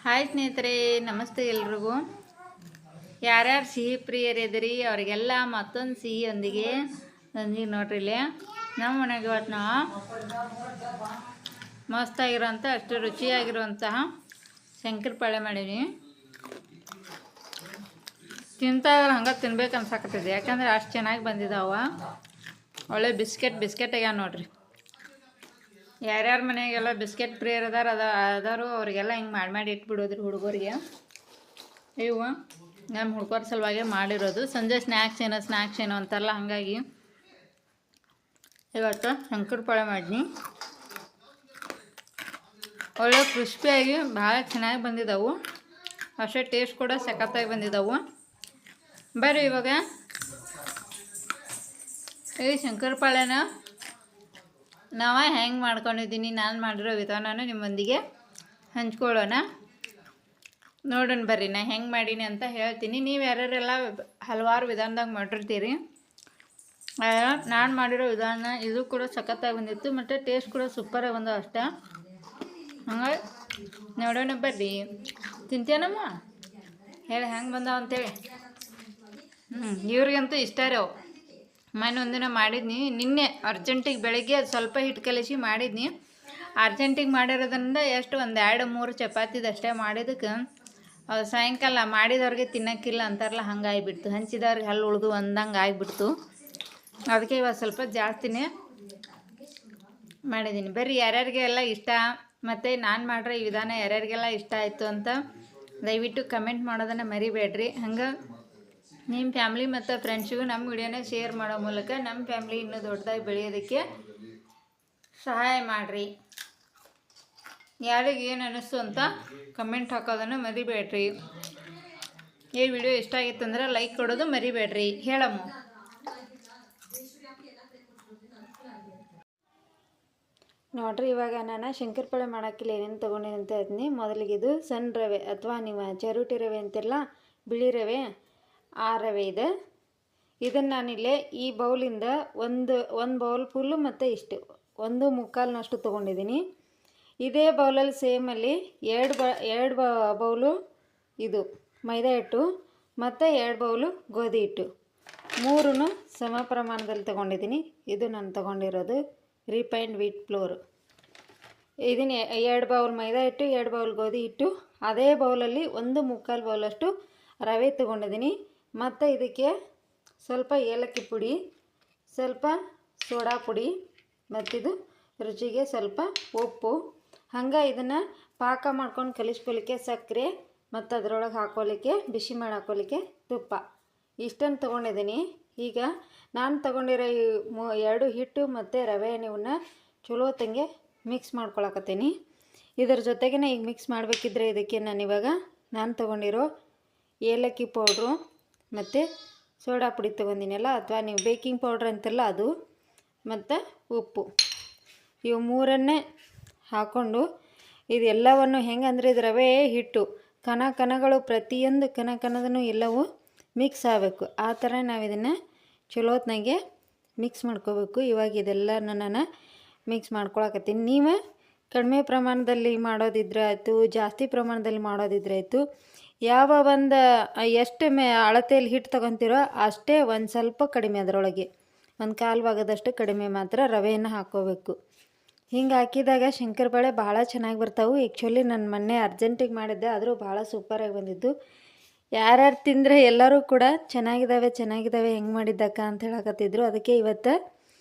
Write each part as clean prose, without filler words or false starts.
Hi ಸ್ನೇಹಿತರೆ, ನಮಸ್ತೆ ಎಲ್ರಿಗೂ. ಯಾರ್ಯಾರು ಸಿಹಿ ಪ್ರಿಯರಿದ್ದೀರಿ ಅವರಿಗೆಲ್ಲ ಮತ್ತೊಂದು ಸಿಹಿಯೊಂದಿಗೆ ನೋಡ್ರಿ ಇಲ್ಲಿ ನಮ್ಮ ಮನೆಗೆ ಇವತ್ತು ನಾವು ಮಸ್ತಾಗಿರೋಂಥ ಅಷ್ಟು ರುಚಿಯಾಗಿರುವಂತಹ ಶಂಕರಪಾಳೆ ಮಾಡೀನಿ. ತಿಂತಾದ್ರೆ ಹಂಗೆ ತಿನ್ಬೇಕು ಅನ್ಸಾಕತ್ತಿದೆ, ಯಾಕಂದ್ರೆ ಅಷ್ಟು ಚೆನ್ನಾಗಿ ಬಂದಿದ್ದಾವ. ಒಳ್ಳೆ ಬಿಸ್ಕೆಟ್ ಆಗ್ಯಾವ ನೋಡ್ರಿ. ಯಾರ್ಯಾರ ಮನೆಗೆಲ್ಲ ಬಿಸ್ಕೆಟ್ ಪ್ರಿಯರ್ ಅದಾರು ಅವರಿಗೆಲ್ಲ ಹಿಂಗೆ ಮಾಡಿ ಇಟ್ಬಿಡೋದ್ರಿ ಹುಡುಗರಿಗೆ. ಇವು ನಮ್ಮ ಹುಡುಗರ ಸಲುವಾಗಿ ಮಾಡಿರೋದು. ಸಂಜೆ ಸ್ನ್ಯಾಕ್ಸ್ ಏನೋ ಅಂತಾರಲ್ಲ, ಹಾಗಾಗಿ ಇವತ್ತು ಶಂಕರಪಾಳೆ ಮಾಡಿದ್ನಿ. ಒಳ್ಳೆ ಕ್ರಿಸ್ಪಿಯಾಗಿ ಭಾಳ ಚೆನ್ನಾಗಿ ಬಂದಿದ್ದವು. ಅಷ್ಟೇ ಟೇಸ್ಟ್ ಕೂಡ ಸಖತ್ತಾಗಿ ಬಂದಿದ್ದವು. ಬರ್ರಿ ಇವಾಗ ಈ ಶಂಕರಪಾಳೆನ ನಾವು ಹೆಂಗೆ ಮಾಡ್ಕೊಂಡಿದ್ದೀನಿ, ನಾನು ಮಾಡಿರೋ ವಿಧಾನನ ನಿಮ್ಮೊಂದಿಗೆ ಹಂಚ್ಕೊಳ್ಳೋಣ. ನೋಡೋಣ ಬರ್ರಿ, ನಾ ಹೆಂಗೆ ಮಾಡೀನಿ ಅಂತ ಹೇಳ್ತೀನಿ. ನೀವು ಯಾರ್ಯಾರೆಲ್ಲ ಹಲವಾರು ವಿಧಾನದಾಗ ಮಾಡಿರ್ತೀರಿ. ನಾನು ಮಾಡಿರೋ ವಿಧಾನ ಇದು ಕೂಡ ಸಖತ್ತಾಗಿ ಬಂದಿತ್ತು, ಮತ್ತು ಟೇಸ್ಟ್ ಕೂಡ ಸೂಪರಾಗಿ ಬಂದವು ಅಷ್ಟೇ. ಹಂಗೆ ನೋಡೋಣ ಬರ್ರಿ. ತಿಂತೇನಮ್ಮ ಹೇಳಿ ಹೆಂಗೆ ಬಂದಾವ ಅಂತೇಳಿ. ಇವ್ರಿಗಂತೂ ಇಷ್ಟ ರೀ ಅವು. ಮೊನ್ನೆ ಒಂದಿನ ಮಾಡಿದ್ನಿ, ನಿನ್ನೆ ಅರ್ಜೆಂಟಿಗೆ ಬೆಳಗ್ಗೆ ಸ್ವಲ್ಪ ಹಿಟ್ಟು ಕಲಿಸಿ ಮಾಡಿದ್ನಿ. ಅರ್ಜೆಂಟಿಗೆ ಮಾಡಿರೋದ್ರಿಂದ ಎಷ್ಟು ಒಂದು 2-3 ಚಪಾತಿದಷ್ಟೇ ಮಾಡಿದ್ದಕ್ಕೆ ಸಾಯಂಕಾಲ ಮಾಡಿದವ್ರಿಗೆ ತಿನ್ನೋಕ್ಕಿಲ್ಲ ಅಂತಾರಲ್ಲ, ಹಂಗೆ ಆಗಿಬಿಡ್ತು. ಹಂಚಿದವ್ರಿಗೆ ಹಲ್ಲು ಉಳಿದು ಅಂದಂಗೆ ಆಗಿಬಿಡ್ತು. ಅದಕ್ಕೆ ಇವಾಗ ಸ್ವಲ್ಪ ಜಾಸ್ತಿನೇ ಮಾಡಿದ್ದೀನಿ. ಬರ್ರಿ, ಯಾರ್ಯಾರಿಗೆಲ್ಲ ಇಷ್ಟ ಮತ್ತು ನಾನು ಮಾಡಿರೋ ಈ ವಿಧಾನ ಯಾರ್ಯಾರಿಗೆಲ್ಲ ಇಷ್ಟ ಆಯಿತು ಅಂತ ದಯವಿಟ್ಟು ಕಮೆಂಟ್ ಮಾಡೋದನ್ನು ಮರಿಬೇಡ್ರಿ. ಹಂಗೆ ನಿಮ್ಮ ಫ್ಯಾಮ್ಲಿ ಮತ್ತು ಫ್ರೆಂಡ್ಸಿಗೂ ನಮ್ಮ ವಿಡಿಯೋನ ಶೇರ್ ಮಾಡೋ ಮೂಲಕ ನಮ್ಮ ಫ್ಯಾಮ್ಲಿ ಇನ್ನೂ ದೊಡ್ಡದಾಗಿ ಬೆಳೆಯೋದಕ್ಕೆ ಸಹಾಯ ಮಾಡಿರಿ. ಯಾರಿಗೆ ಏನು ಅನ್ನಿಸ್ತು ಅಂತ ಕಮೆಂಟ್ ಹಾಕೋದನ್ನು ಮರಿಬೇಡ್ರಿ. ಈ ವಿಡಿಯೋ ಇಷ್ಟ ಆಗಿತ್ತು ಅಂದ್ರೆ ಲೈಕ್ ಕೊಡೋದು ಮರಿಬೇಡ್ರಿ. ಹೇಳಮ್ಮ. ನೋಡ್ರಿ, ಇವಾಗ ನಾನು ಶಂಕರಪಾಳೆ ಮಾಡೋಕ್ಕಿಲ್ಲ ಏನೇನು ತೊಗೊಂಡಿನಿ ಅಂತ ಹೇಳ್ತೀನಿ. ಮೊದಲಿಗೆ ಇದು ಸಣ್ಣ ರವೆ ಅಥವಾ ನೀವು ಚರೋಟಿ ರವೆ ಅಂತಿರಲ್ಲ, ಬಿಳಿ ರವೆ, ಆ ರವೆ ಇದೆ. ಇದನ್ನು ನಾನಿಲ್ಲೇ ಈ ಬೌಲಿಂದ ಒಂದು ಬೌಲ್ ಫುಲ್ಲು ಮತ್ತು ಇಷ್ಟು 1/4 ತೊಗೊಂಡಿದ್ದೀನಿ. ಇದೇ ಬೌಲಲ್ಲಿ ಸೇಮಲ್ಲಿ ಎರಡು ಬೌಲು ಇದು ಮೈದಾ ಹಿಟ್ಟು ಮತ್ತು 2 ಬೌಲು ಗೋಧಿ ಹಿಟ್ಟು, 3 ಸಮ ಪ್ರಮಾಣದಲ್ಲಿ ತೊಗೊಂಡಿದ್ದೀನಿ. ಇದು ನಾನು ತೊಗೊಂಡಿರೋದು ರಿಫೈನ್ಡ್ ವೀಟ್ ಫ್ಲೋರ್. ಇದನ್ನು 2 ಬೌಲ್ ಮೈದಾ ಹಿಟ್ಟು, 2 ಬೌಲ್ ಗೋಧಿ ಹಿಟ್ಟು, ಅದೇ ಬೌಲಲ್ಲಿ 1/4 ಬೌಲಷ್ಟು ರವೆ ತೊಗೊಂಡಿದ್ದೀನಿ. ಮತ್ತು ಇದಕ್ಕೆ ಸ್ವಲ್ಪ ಏಲಕ್ಕಿ ಪುಡಿ, ಸ್ವಲ್ಪ ಸೋಡಾ ಪುಡಿ, ಮತ್ತಿದು ರುಚಿಗೆ ಸ್ವಲ್ಪ ಉಪ್ಪು. ಹಂಗೆ ಇದನ್ನು ಪಾಕ ಮಾಡ್ಕೊಂಡು ಕಲಿಸ್ಕೊಳ್ಳಿಕ್ಕೆ ಸಕ್ಕರೆ, ಮತ್ತು ಅದರೊಳಗೆ ಹಾಕ್ಕೊಳ್ಳಿಕ್ಕೆ ಬಿಸಿ ಮಾಡಿ ಹಾಕ್ಕೊಳ್ಳಿಕ್ಕೆ ತುಪ್ಪ, ಇಷ್ಟನ್ನು ತೊಗೊಂಡಿದ್ದೀನಿ. ಈಗ ನಾನು ತೊಗೊಂಡಿರೋ ಈ 2 ಹಿಟ್ಟು ಮತ್ತು ರವೆ ಇವನ್ನ ಚಲೋ ತಂಗೆ ಮಿಕ್ಸ್ ಮಾಡ್ಕೊಳಕತ್ತೀನಿ. ಇದರ ಜೊತೆಗೆ ಈಗ ಮಿಕ್ಸ್ ಮಾಡಬೇಕಿದ್ರೆ ಇದಕ್ಕೆ ನಾನು ತೊಗೊಂಡಿರೋ ಏಲಕ್ಕಿ ಪೌಡ್ರು ಮತ್ತು ಸೋಡಾ ಪುಡಿ ತೊಗೊಂಡಿನಲ್ಲ, ಅಥವಾ ನೀವು ಬೇಕಿಂಗ್ ಪೌಡ್ರ್ ಅಂತಿರಲ್ಲ ಅದು, ಮತ್ತು ಉಪ್ಪು, ಇವು 3 ಹಾಕ್ಕೊಂಡು ಇದೆಲ್ಲವನ್ನು ಹೆಂಗಂದರೆ ಇದು ರವೆ ಹಿಟ್ಟು ಕಣಗಳು ಪ್ರತಿಯೊಂದು ಕಣದೂ ಎಲ್ಲವೂ ಮಿಕ್ಸ್ ಆಗಬೇಕು. ಆ ಥರ ನಾವು ಇದನ್ನು ಚಲೋತ್ನಾಗೆ ಮಿಕ್ಸ್ ಮಾಡ್ಕೋಬೇಕು. ಇವಾಗ ಇದೆಲ್ಲನೂ ನಾನು ಮಿಕ್ಸ್ ಮಾಡ್ಕೊಳಕತ್ತೀನಿ. ನೀವು ಕಡಿಮೆ ಪ್ರಮಾಣದಲ್ಲಿ ಮಾಡೋದಿದ್ರೆ ಆಯಿತು, ಜಾಸ್ತಿ ಪ್ರಮಾಣದಲ್ಲಿ ಮಾಡೋದಿದ್ರೆ ಆಯಿತು. ಯಾವ ಒಂದು ಎಷ್ಟು ಅಳತೆಯಲ್ಲಿ ಹಿಟ್ಟು ತೊಗೊತಿರೋ ಅಷ್ಟೇ ಒಂದು ಸ್ವಲ್ಪ ಕಡಿಮೆ, ಅದರೊಳಗೆ 1/4 ಭಾಗದಷ್ಟು ಕಡಿಮೆ ಮಾತ್ರ ರವೆಯನ್ನು ಹಾಕ್ಕೋಬೇಕು. ಹಿಂಗೆ ಹಾಕಿದಾಗ ಶಂಕರಪಾಳೆ ಭಾಳ ಚೆನ್ನಾಗಿ ಬರ್ತಾವೆ. ಆ್ಯಕ್ಚುಲಿ ನಾನು ಮೊನ್ನೆ ಅರ್ಜೆಂಟಿಗೆ ಮಾಡಿದ್ದೆ, ಆದರೂ ಭಾಳ ಸೂಪರಾಗಿ ಬಂದಿದ್ದು. ಯಾರ್ಯಾರು ತಿಂದರೆ ಎಲ್ಲರೂ ಕೂಡ ಚೆನ್ನಾಗಿದ್ದಾವೆ ಹೆಂಗೆ ಮಾಡಿದ್ದಕ್ಕ ಅಂತ ಹೇಳಕತ್ತಿದ್ರು. ಅದಕ್ಕೆ ಇವತ್ತು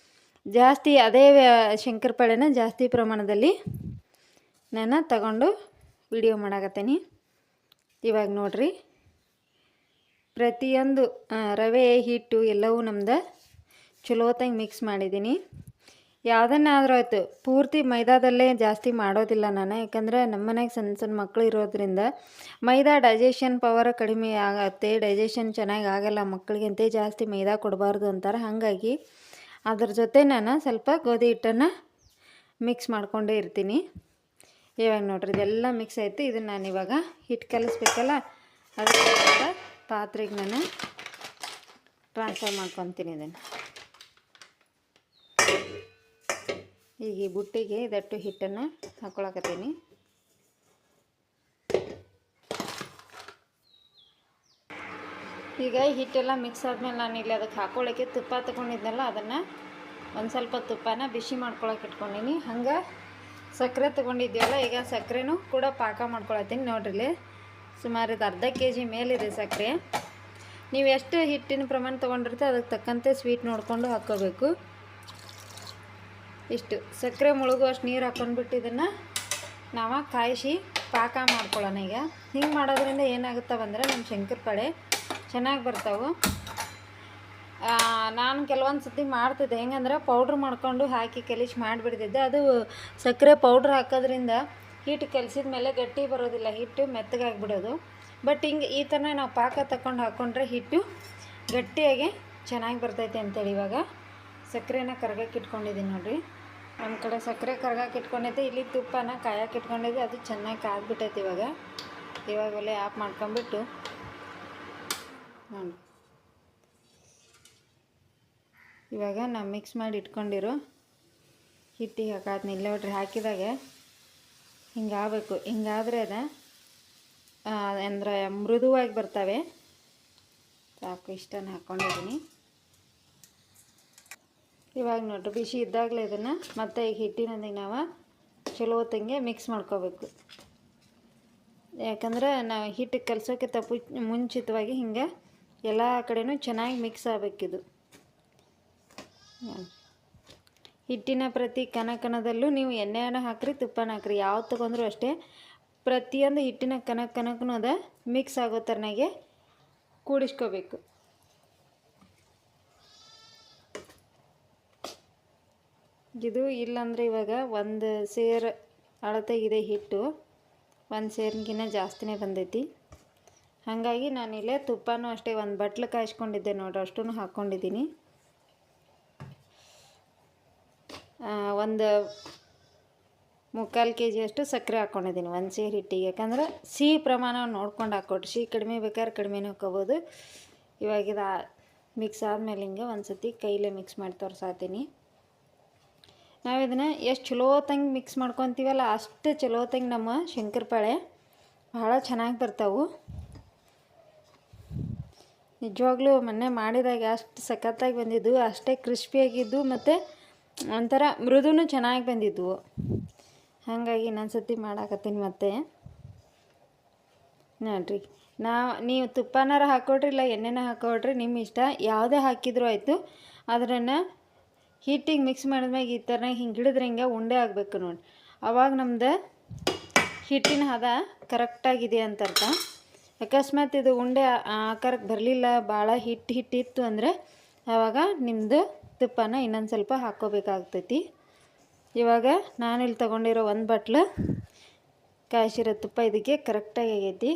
ಜಾಸ್ತಿ ಅದೇ ಶಂಕರಪಾಳೆನ ಜಾಸ್ತಿ ಪ್ರಮಾಣದಲ್ಲಿ ನಾನು ತಗೊಂಡು ವಿಡಿಯೋ ಮಾಡಾಕತ್ತೀನಿ. ಇವಾಗ ನೋಡ್ರಿ, ಪ್ರತಿಯೊಂದು ರವೆ ಹಿಟ್ಟು ಎಲ್ಲವೂ ನಮ್ದು ಚಲೋತ್ತಾಗಿ ಮಿಕ್ಸ್ ಮಾಡಿದ್ದೀನಿ. ಯಾವುದನ್ನಾದರೂ ಆಯಿತು ಪೂರ್ತಿ ಮೈದಾದಲ್ಲೇ ಜಾಸ್ತಿ ಮಾಡೋದಿಲ್ಲ ನಾನು, ಯಾಕಂದರೆ ನಮ್ಮ ಮನೆಗೆ ಸಣ್ಣ ಮಕ್ಕಳು ಇರೋದ್ರಿಂದ ಮೈದಾ ಡೈಜೆಷನ್ ಪವರ್ ಕಡಿಮೆ ಆಗುತ್ತೆ, ಡೈಜೆಷನ್ ಚೆನ್ನಾಗಿ ಆಗಲ್ಲ ಮಕ್ಕಳಿಗೆ ಅಂತ ಜಾಸ್ತಿ ಮೈದಾ ಕೊಡಬಾರ್ದು ಅಂತಾರೆ. ಹಾಗಾಗಿ ಅದ್ರ ಜೊತೆ ನಾನು ಸ್ವಲ್ಪ ಗೋಧಿ ಹಿಟ್ಟನ್ನು ಮಿಕ್ಸ್ ಮಾಡ್ಕೊಂಡೇ ಇರ್ತೀನಿ. ಇವಾಗ ನೋಡ್ರಿ, ಇದೆಲ್ಲ ಮಿಕ್ಸ್ ಆಯಿತು. ಇದನ್ನು ನಾನು ಇವಾಗ ಹಿಟ್ಟು ಕಲಿಸ್ಬೇಕಲ್ಲ, ಅದಕ್ಕೆ ಪಾತ್ರೆಗೆ ನಾನು ಟ್ರಾನ್ಸ್ಫರ್ ಮಾಡ್ಕೊತೀನಿ. ಇದನ್ನು ಈಗ ಈ ಬುಟ್ಟಿಗೆ ಇದಟ್ಟು ಹಿಟ್ಟನ್ನು ಹಾಕ್ಕೊಳಕತ್ತೀನಿ. ಈಗ ಹಿಟ್ಟೆಲ್ಲ ಮಿಕ್ಸ್ ಆದಮೇಲೆ ನಾನು ಇಲ್ಲಿ ಅದಕ್ಕೆ ಹಾಕ್ಕೊಳ್ಳೋಕ್ಕೆ ತುಪ್ಪ ತೊಗೊಂಡಿದ್ನಲ್ಲ ಅದನ್ನು ಒಂದು ಸ್ವಲ್ಪ ತುಪ್ಪನ ಬಿಸಿ ಮಾಡ್ಕೊಳಕ್ಕೆ ಇಟ್ಕೊಂಡೀನಿ. ಹಂಗೆ ಸಕ್ಕರೆ ತೊಗೊಂಡಿದ್ದೀವಲ್ಲ, ಈಗ ಸಕ್ಕರೆನೂ ಕೂಡ ಪಾಕ ಮಾಡ್ಕೊಳತ್ತೀನಿ. ನೋಡ್ರಿ ಇಲ್ಲಿ ಸುಮಾರು ಇದು ಅರ್ಧ ಕೆ ಜಿ ಮೇಲಿದೆ ಸಕ್ಕರೆ. ನೀವು ಎಷ್ಟು ಹಿಟ್ಟಿನ ಪ್ರಮಾಣ ತೊಗೊಂಡಿರ್ತೀವಿ ಅದಕ್ಕೆ ತಕ್ಕಂತೆ ಸ್ವೀಟ್ ನೋಡಿಕೊಂಡು ಹಾಕ್ಕೋಬೇಕು. ಇಷ್ಟು ಸಕ್ಕರೆ ಮುಳುಗುವಷ್ಟು ನೀರು ಹಾಕ್ಕೊಂಡ್ಬಿಟ್ಟು ಇದನ್ನು ನಾವು ಕಾಯಿಸಿ ಪಾಕ ಮಾಡ್ಕೊಳ್ಳೋಣ. ಈಗ ಹಿಂಗೆ ಮಾಡೋದ್ರಿಂದ ಏನಾಗುತ್ತವಂದ್ರೆ ನಮ್ಮ ಶಂಕರಪಾಳೆ ಚೆನ್ನಾಗಿ ಬರ್ತಾವೆ. ನಾನು ಕೆಲವೊಂದು ಸತಿ ಮಾಡ್ತಿದ್ದೆ, ಹೆಂಗಂದ್ರೆ ಪೌಡ್ರ್ ಮಾಡ್ಕೊಂಡು ಹಾಕಿ ಕಲಿಸಿ ಮಾಡಿಬಿಡ್ತಿದ್ದೆ. ಅದು ಸಕ್ಕರೆ ಪೌಡ್ರ್ ಹಾಕೋದ್ರಿಂದ ಹಿಟ್ಟು ಕಲಿಸಿದ ಮೇಲೆ ಗಟ್ಟಿ ಬರೋದಿಲ್ಲ, ಹಿಟ್ಟು ಮೆತ್ತಗಾಗಿಬಿಡೋದು. ಬಟ್ ಹಿಂಗೆ ಈ ಥರ ನಾವು ಪಾಕ ತಗೊಂಡು ಹಾಕ್ಕೊಂಡ್ರೆ ಹಿಟ್ಟು ಗಟ್ಟಿಯಾಗಿ ಚೆನ್ನಾಗಿ ಬರ್ತೈತೆ ಅಂತೇಳಿ ಇವಾಗ ಸಕ್ಕರೆನ ಕರ್ಗಕ್ಕೆ ಇಟ್ಕೊಂಡಿದ್ದೀನಿ. ನೋಡಿರಿ, ನಮ್ಮ ಕಡೆ ಸಕ್ಕರೆ ಕರ್ಗಕ್ಕೆ ಇಟ್ಕೊಂಡೈತೆ, ಇಲ್ಲಿ ತುಪ್ಪನ ಕಾಯಕ್ಕೆ ಇಟ್ಕೊಂಡಿದ್ದೆ. ಅದು ಚೆನ್ನಾಗಿ ಕಾದ್ಬಿಟ್ಟೈತೆ. ಇವಾಗ ಒಲೆ ಆಫ್ ಮಾಡ್ಕೊಂಬಿಟ್ಟು ನೋಡಿ, ಇವಾಗ ನಾವು ಮಿಕ್ಸ್ ಮಾಡಿ ಇಟ್ಕೊಂಡಿರೋ ಹಿಟ್ಟಿಗೆ ಹಾಕಾದ್ನಿಲ್ಲ. ನೋಡ್ರಿ, ಹಾಕಿದಾಗ ಹಿಂಗಾಗಬೇಕು. ಹಿಂಗಾದರೆ ಅದು ಅಂದರೆ ಮೃದುವಾಗಿ ಬರ್ತವೆ. ಸಾಕು, ಇಷ್ಟನ್ನು ಹಾಕ್ಕೊಂಡಿದ್ದೀನಿ. ಇವಾಗ ನೋಡ್ರಿ, ಬಿಸಿ ಇದ್ದಾಗಲೇ ಇದನ್ನು ಮತ್ತೆ ಈಗ ಹಿಟ್ಟಿನೊಂದಿಗೆ ನಾವು ಚಲೋ ಹೊತ್ತಂಗೆ ಮಿಕ್ಸ್ ಮಾಡ್ಕೋಬೇಕು. ಯಾಕಂದ್ರೆ ನಾವು ಹಿಟ್ಟು ಕಲಸೋಕ್ಕಿಂತ ಮುಂಚಿತವಾಗಿ ಹಿಂಗೆ ಎಲ್ಲ ಕಡೆನೂ ಚೆನ್ನಾಗಿ ಮಿಕ್ಸ್ ಆಗಬೇಕಿದು. ಹಿಟ್ಟಿನ ಪ್ರತಿ ಕಣದಲ್ಲೂ ನೀವು ಎಣ್ಣೆನ ಹಾಕ್ರಿ, ತುಪ್ಪನ ಹಾಕ್ರಿ, ಯಾವ್ದು ತೊಗೊಂಡ್ರು ಅಷ್ಟೇ. ಪ್ರತಿಯೊಂದು ಹಿಟ್ಟಿನ ಕಣಕ್ಕೂ ಅದ ಮಿಕ್ಸ್ ಆಗೋ ಥರನಾಗೆ ಕೂಡಿಸ್ಕೋಬೇಕು. ಇದು ಇಲ್ಲಾಂದರೆ ಇವಾಗ ಒಂದು ಸೇರು ಅಳತೆಗಿದೆ ಹಿಟ್ಟು, ಒಂದು ಸೇರಿಗಿನ್ನ ಜಾಸ್ತಿನೇ ಬಂದೈತಿ. ಹಾಗಾಗಿ ನಾನಿಲ್ಲೇ ತುಪ್ಪನೂ ಅಷ್ಟೇ ಒಂದು ಬಟ್ಲು ಕಾಯಿಸ್ಕೊಂಡಿದ್ದೆ ನೋಡ್ರಿ, ಅಷ್ಟೂ ಹಾಕ್ಕೊಂಡಿದ್ದೀನಿ. ಒಂದು 3/4 kg ಅಷ್ಟು ಸಕ್ಕರೆ ಹಾಕ್ಕೊಂಡಿದ್ದೀನಿ ಒಂದು ಸೇರು ಹಿಟ್ಟಿಗೆ. ಯಾಕಂದ್ರೆ ಸಿಹಿ ಪ್ರಮಾಣ ನೋಡ್ಕೊಂಡು ಹಾಕ್ಕೊಟ್ರಿ, ಸಿಹಿ ಕಡಿಮೆ ಬೇಕಾದ್ರೆ ಕಡಿಮೆನೇ ಹಾಕ್ಕೋಬೋದು. ಇವಾಗ ಇದು ಮಿಕ್ಸ್ ಆದಮೇಲೆ ಹಿಂಗೆ ಒಂದು ಸತಿ ಕೈಲೇ ಮಿಕ್ಸ್ ಮಾಡಿ ತೋರಿಸಾತೀನಿ. ನಾವು ಇದನ್ನು ಎಷ್ಟು ಚಲೋತ್ತಂಗೆ ಮಿಕ್ಸ್ ಮಾಡ್ಕೊತೀವಲ್ಲ ಅಷ್ಟು ಚಲೋತ್ತಂಗೆ ನಮ್ಮ ಶಂಕರಪಾಳೆ ಭಾಳ ಚೆನ್ನಾಗಿ ಬರ್ತಾವೆ. ನಿಜವಾಗ್ಲೂ ಮೊನ್ನೆ ಮಾಡಿದಾಗ ಅಷ್ಟು ಸಖತ್ತಾಗಿ ಬಂದಿದ್ದು, ಅಷ್ಟೇ ಕ್ರಿಸ್ಪಿಯಾಗಿದ್ದು ಮತ್ತು ಒಂಥರ ಮೃದುನೂ ಚೆನ್ನಾಗಿ ಬಂದಿದ್ವು. ಹಾಗಾಗಿ ಇನ್ನೊಂದು ಸತಿ ಮಾಡಾಕತ್ತೀನಿ ಮತ್ತೆ. ನೋಡ್ರಿ, ನೀವು ತುಪ್ಪನಾರ ಹಾಕ್ಕೊಡ್ರಿ ಇಲ್ಲ ಎಣ್ಣೆನ ಹಾಕ್ಕೊಡ್ರಿ, ನಿಮ್ಮ ಇಷ್ಟ. ಯಾವುದೇ ಹಾಕಿದ್ರೂ ಆಯಿತು. ಅದನ್ನು ಹಿಟ್ಟಿಗೆ ಮಿಕ್ಸ್ ಮಾಡಿದ್ಮ್ಯಾಗ ಈ ಥರ ಹಿಂಗೆ ಹಿಡಿದ್ರೆ ಹಿಂಗೆ ಉಂಡೆ ಆಗಬೇಕು ನೋಡಿ. ಆವಾಗ ನಮ್ದು ಹಿಟ್ಟಿನ ಹದ ಕರೆಕ್ಟಾಗಿದೆ ಅಂತ ಅರ್ಥ. ಅಕಸ್ಮಾತ್ ಇದು ಉಂಡೆ ಆಕಾರಕ್ಕೆ ಬರಲಿಲ್ಲ, ಭಾಳ ಹಿಟ್ಟಿತ್ತು ಅಂದರೆ ಆವಾಗ ನಿಮ್ಮದು ತುಪ್ಪನ ಇನ್ನೊಂದು ಸ್ವಲ್ಪ ಹಾಕ್ಕೋಬೇಕಾಗ್ತೈತಿ. ಇವಾಗ ನಾನಿಲ್ಲಿ ತೊಗೊಂಡಿರೋ ಒಂದು ಬಟ್ಲು ಕಾಯಿಸಿರೋ ತುಪ್ಪ ಇದಕ್ಕೆ ಕರೆಕ್ಟಾಗಿ ಆಗೈತಿ.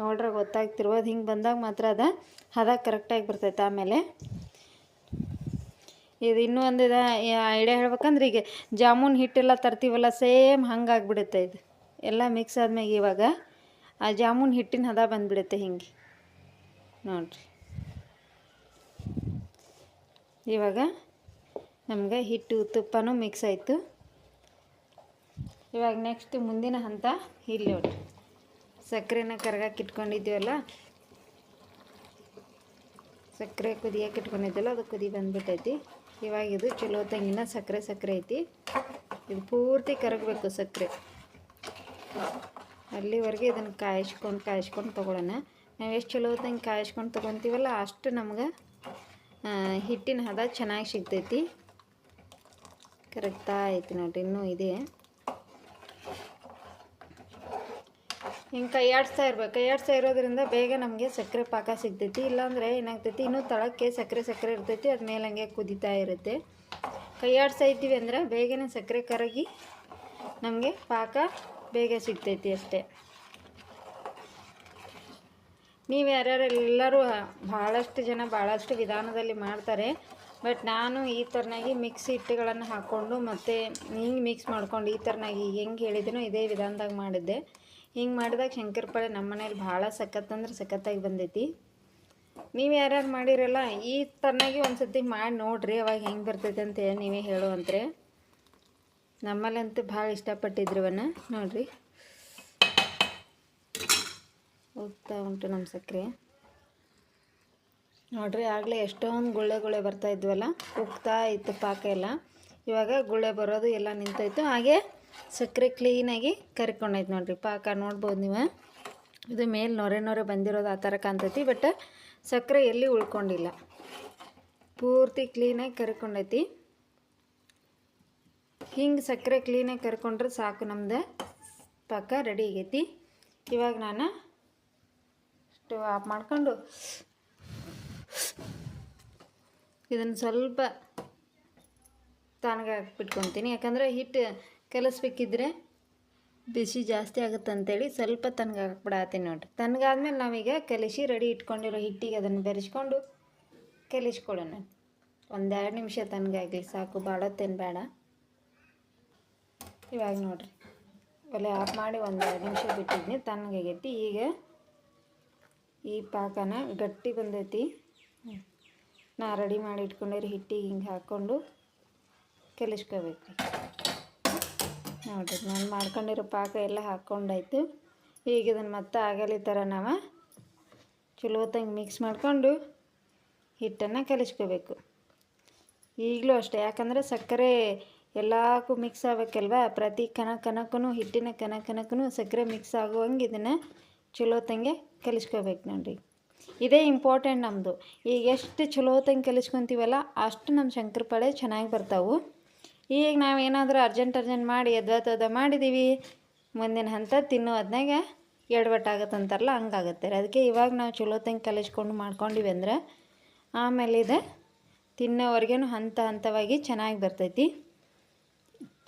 ನೋಡ್ರೆ ಗೊತ್ತಾಗ್ತಿರ್ಬೋದು. ಹಿಂಗೆ ಬಂದಾಗ ಮಾತ್ರ ಅದು ಹದ ಕರೆಕ್ಟಾಗಿ ಬರ್ತೈತೆ. ಆಮೇಲೆ ಇದು ಇನ್ನೂ ಒಂದು ಐಡಿಯಾ ಹೇಳ್ಬೇಕಂದ್ರೆ, ಈಗ ಜಾಮೂನ್ ಹಿಟ್ಟೆಲ್ಲ ತರ್ತೀವಲ್ಲ, ಸೇಮ್ ಹಂಗೆ ಆಗಿಬಿಡುತ್ತೆ. ಇದು ಎಲ್ಲ ಮಿಕ್ಸ್ ಆದ್ಮೇಲೆ ಇವಾಗ ಆ ಜಾಮೂನ್ ಹಿಟ್ಟಿನ ಹದ ಬಂದುಬಿಡುತ್ತೆ ಹಿಂಗೆ ನೋಡಿರಿ. ಇವಾಗ ನಮಗೆ ಹಿಟ್ಟು ತುಪ್ಪನೂ ಮಿಕ್ಸ್ ಆಯಿತು. ಇವಾಗ ನೆಕ್ಸ್ಟ್ ಮುಂದಿನ ಹಂತ ಇಲ್ಲಿ ನೋಡಿರಿ, ಸಕ್ಕರೆನ ಕರಗಕ್ಕೆ ಇಟ್ಕೊಂಡಿದ್ದೀವಲ್ಲ, ಸಕ್ಕರೆ ಕುದಿಯಕ್ಕೆ ಇಟ್ಕೊಂಡಿದ್ದಲ್ಲ, ಅದು ಕುದಿ ಬಂದುಬಿಟ್ಟೈತಿ. ಇವಾಗ ಇದು ಚಲೋ ತಂಗಿನ ಸಕ್ಕರೆ ಐತಿ. ಇದು ಪೂರ್ತಿ ಕರಗಬೇಕು ಸಕ್ಕರೆ. ಅಲ್ಲಿವರೆಗೆ ಇದನ್ನು ಕಾಯಿಸ್ಕೊಂಡು ತೊಗೊಳ್ಳೋಣ. ನಾವು ಎಷ್ಟು ಚಲೋ ತಂಗಿ ಕಾಯಿಸ್ಕೊಂಡು ತೊಗೊತೀವಲ್ಲ ಅಷ್ಟು ನಮ್ಗೆ ಹಿಟ್ಟಿನ ಹದ ಚೆನ್ನಾಗಿ ಸಿಗ್ತೈತಿ. ಕರೆಕ್ಟಾ ಐತಿ ನೋಡಿರಿ, ಇನ್ನೂ ಇದೆ. ಹಿಂಗೆ ಕೈಯಾಡಿಸ್ತಾ ಇರೋದ್ರಿಂದ ಬೇಗ ನಮಗೆ ಸಕ್ಕರೆ ಪಾಕ ಸಿಗ್ತೈತಿ. ಇಲ್ಲಾಂದರೆ ಏನಾಗ್ತೈತಿ, ಇನ್ನೂ ತಳಕ್ಕೆ ಸಕ್ಕರೆ ಇರ್ತೈತಿ, ಅದು ಮೇಲೆ ಹಂಗೆ ಕುದೀತಾ ಇರುತ್ತೆ. ಕೈಯಾಡಿಸ್ತಾ ಇದ್ದೀವಿ ಅಂದರೆ ಬೇಗನೆ ಸಕ್ಕರೆ ಕರಗಿ ನಮಗೆ ಪಾಕ ಬೇಗ ಸಿಗ್ತೈತಿ ಅಷ್ಟೇ. ನೀವು ಎಲ್ಲರೂ ಭಾಳಷ್ಟು ಜನ ಭಾಳಷ್ಟು ವಿಧಾನದಲ್ಲಿ ಮಾಡ್ತಾರೆ. ಬಟ್ ನಾನು ಈ ಥರನಾಗಿ ಮಿಕ್ಸ್ ಹಿಟ್ಟುಗಳನ್ನು ಹಾಕ್ಕೊಂಡು ಮತ್ತು ಹಿಂಗೆ ಮಿಕ್ಸ್ ಮಾಡ್ಕೊಂಡು ಈ ಥರನಾಗಿ ಹೆಂಗೆ ಹೇಳಿದ್ದೀನೋ ಇದೇ ವಿಧಾನದಾಗ ಮಾಡಿದ್ದೆ. ಹಿಂಗೆ ಮಾಡಿದಾಗ ಶಂಕರಪಾಳೆ ನಮ್ಮ ಮನೇಲಿ ಭಾಳ ಸಖತ್ತಾಗಿ ಬಂದೈತಿ. ನೀವು ಯಾರ್ಯಾರು ಮಾಡಿರಲ್ಲ ಈ ಥರನಾಗಿ ಒಂದು ಸತಿ ಮಾಡಿ ನೋಡಿರಿ, ಅವಾಗ ಹೆಂಗೆ ಬರ್ತೈತೆ ಅಂತ ನೀವೇ ಹೇಳುವಂತ್ರೆ. ನಮ್ಮಲ್ಲಂತೂ ಭಾಳ ಇಷ್ಟಪಟ್ಟಿದ್ರವನ್ನ ನೋಡಿರಿ. ಹೋಗ್ತಾ ಉಂಟು ನಮ್ಮ ಸಕ್ಕರೆ ನೋಡ್ರಿ. ಆಗಲೇ ಎಷ್ಟೊಂದು ಗುಳ್ಳೆ ಬರ್ತಾ ಇದ್ವಲ್ಲ, ಉಗ್ತಾ ಇತ್ತು ಪಾಕ ಎಲ್ಲ. ಇವಾಗ ಗುಳ್ಳೆ ಬರೋದು ಎಲ್ಲ ನಿಂತೋಯ್ತು. ಹಾಗೆ ಸಕ್ಕರೆ ಕ್ಲೀನಾಗಿ ಕರ್ಕೊಂಡೈತೆ ನೋಡ್ರಿ. ಪಾಕ ನೋಡ್ಬೋದು ನೀವು. ಇದು ಮೇಲೆ ನೊರೆ ಬಂದಿರೋದು ಆ ಥರ ಕಾಣ್ತೈತಿ. ಬಟ್ ಸಕ್ಕರೆ ಎಲ್ಲಿ ಉಳ್ಕೊಂಡಿಲ್ಲ, ಪೂರ್ತಿ ಕ್ಲೀನಾಗಿ ಕರ್ಕೊಂಡೈತಿ. ಹಿಂಗೆ ಸಕ್ಕರೆ ಕ್ಲೀನಾಗಿ ಕರ್ಕೊಂಡ್ರೆ ಸಾಕು, ನಮ್ದು ಪಾಕ ರೆಡಿ ಆಗೈತಿ. ಇವಾಗ ನಾನು ಸ್ಟವ್ ಆಫ್ ಮಾಡ್ಕೊಂಡು ಇದನ್ನು ಸ್ವಲ್ಪ ತಣ್ಣಗೆ ಹಾಕ್ಬಿಟ್ಕೊತೀನಿ. ಯಾಕಂದರೆ ಹಿಟ್ಟು ಕಲಿಸ್ಬೇಕಿದ್ರೆ ಬಿಸಿ ಜಾಸ್ತಿ ಆಗುತ್ತೆ ಅಂತೇಳಿ ಸ್ವಲ್ಪ ತಣ್ಣಗೆ ಹಾಕ್ಬಿಡತ್ತೀನಿ ನೋಡಿರಿ. ತಣ್ಣಗಾದ್ಮೇಲೆ ನಾವೀಗ ಕಲಿಸಿ ರೆಡಿ ಇಟ್ಕೊಂಡಿರೋ ಹಿಟ್ಟಿಗೆ ಅದನ್ನು ಬೆರೆಸ್ಕೊಂಡು ಕಲಿಸ್ಕೊಳ್ಳೋಣ. 1-2 ನಿಮಿಷ ತಣ್ಣಗಾಗಲಿ ಸಾಕು, ಬಾಡೋತ್ತೇನು ಬೇಡ. ಇವಾಗ ನೋಡಿರಿ, ಒಲೆ ಆಫ್ ಮಾಡಿ 1-2 ನಿಮಿಷ ಬಿಟ್ಟಿದ್ನಿ, ತಣ್ಣಗಾಗೈತಿ. ಈಗ ಈ ಪಾಕನ ಗಟ್ಟಿ ಬಂದೈತಿ. ನಾ ರೆಡಿ ಮಾಡಿ ಇಟ್ಕೊಂಡಿರೋ ಹಿಟ್ಟಿಗೆ ಹಿಂಗೆ ಹಾಕ್ಕೊಂಡು ಕಲಿಸ್ಕೋಬೇಕು. ನೋಡಿರಿ, ನಾನು ಮಾಡ್ಕೊಂಡಿರೋ ಪಾಕ ಎಲ್ಲ ಹಾಕ್ಕೊಂಡಾಯ್ತು. ಈಗ ಇದನ್ನು ಮತ್ತೆ ಆಗಲಿ ಥರ ನಾವು ಚಲೋ ಹೊತ್ತಂಗೆ ಮಿಕ್ಸ್ ಮಾಡಿಕೊಂಡು ಹಿಟ್ಟನ್ನು ಕಲಿಸ್ಕೋಬೇಕು. ಈಗಲೂ ಅಷ್ಟೇ, ಯಾಕಂದರೆ ಸಕ್ಕರೆ ಎಲ್ಲಕ್ಕೂ ಮಿಕ್ಸ್ ಆಗಬೇಕಲ್ವ. ಪ್ರತಿ ಕಣಕ್ಕೂ ಹಿಟ್ಟಿನ ಕಣಕ್ಕೂ ಸಕ್ಕರೆ ಮಿಕ್ಸ್ ಆಗುವಂಗೆ ಇದನ್ನು ಚಲೋ ಹೊತ್ತಂಗೆ ಕಲಿಸ್ಕೋಬೇಕು ನೋಡಿರಿ. ಇದೇ ಇಂಪಾರ್ಟೆಂಟ್ ನಮ್ಮದು. ಈಗ ಎಷ್ಟು ಚಲೋ ಹೊತ್ತಂಗೆ ಕಲಿಸ್ಕೊತೀವಲ್ಲ ಅಷ್ಟು ನಮ್ಮ ಶಂಕರಪಾಳೆ ಚೆನ್ನಾಗಿ ಬರ್ತಾವೆ. ಈಗ ನಾವೇನಾದರೂ ಅರ್ಜೆಂಟ್ ಮಾಡಿ ಎದ್ವತ್ತದ ಮಾಡಿದ್ದೀವಿ, ಮುಂದಿನ ಹಂತ ತಿನ್ನೋ ಹೊತ್ನಾಗ ಎಡವಟ್ಟಾಗತ್ತಂತಾರಲ್ಲ, ಹಂಗಾಗುತ್ತೆ. ಅದಕ್ಕೆ ಇವಾಗ ನಾವು ಚಲೋ ಹೊತ್ತಂಗೆ ಕಲಿಸ್ಕೊಂಡು ಮಾಡ್ಕೊಂಡಿವಿ ಅಂದ್ರೆ ಆಮೇಲೆ ಇದು ತಿನ್ನೋವರೆಗೂ ಹಂತವಾಗಿ ಚೆನ್ನಾಗಿ ಬರ್ತೈತಿ.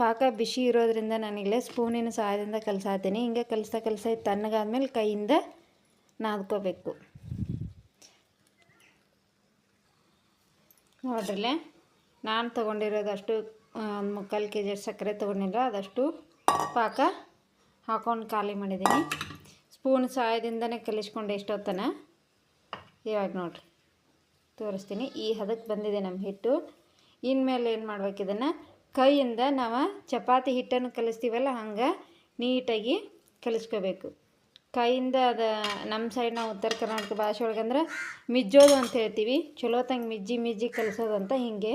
ಪಾಕ ಬಿಸಿ ಇರೋದ್ರಿಂದ ನಾನಿಲ್ಲೇ ಸ್ಪೂನಿನ ಸಹಾಯದಿಂದ ಕಲಸಾತೀನಿ. ಹಿಂಗೆ ಕಲಸ ತಣ್ಣಗಾದ್ಮೇಲೆ ಕೈಯಿಂದ ನಾದ್ಕೋಬೇಕು. ನೋಡ್ರಲ್ಲೇ, ನಾನು ತೊಗೊಂಡಿರೋದು ಅಷ್ಟು 1/4 kg ಸಕ್ಕರೆ ತೊಗೊಂಡಿಲ್ಲ, ಅದಷ್ಟು ಪಾಕ ಹಾಕ್ಕೊಂಡು ಖಾಲಿ ಮಾಡಿದ್ದೀನಿ. ಸ್ಪೂನ್ ಸಹಾಯದಿಂದನೇ ಕಲಿಸ್ಕೊಂಡು ಎಷ್ಟೊತ್ತನ. ಇವಾಗ ನೋಡಿರಿ ತೋರಿಸ್ತೀನಿ. ಈ ಹದಕ್ಕೆ ಬಂದಿದೆ ನಮ್ಮ ಹಿಟ್ಟು. ಇನ್ಮೇಲೆ ಏನು ಮಾಡ್ಬೇಕು, ಇದನ್ನು ಕೈಯಿಂದ ನಾವು ಚಪಾತಿ ಹಿಟ್ಟನ್ನು ಕಲಿಸ್ತೀವಲ್ಲ ಹಂಗೆ ನೀಟಾಗಿ ಕಲಿಸ್ಕೋಬೇಕು. ಕೈಯಿಂದ ಅದು ನಮ್ಮ ಸೈಡ್ ನಾವು ಉತ್ತರ ಕರ್ನಾಟಕ ಭಾಷೆ ಒಳಗಂದ್ರೆ ಮಿಜ್ಜೋದು ಅಂತ ಹೇಳ್ತೀವಿ. ಚಲೋ ತಂಗೆ ಮಿಜ್ಜಿ ಕಲಿಸೋದು ಅಂತ. ಹಿಂಗೆ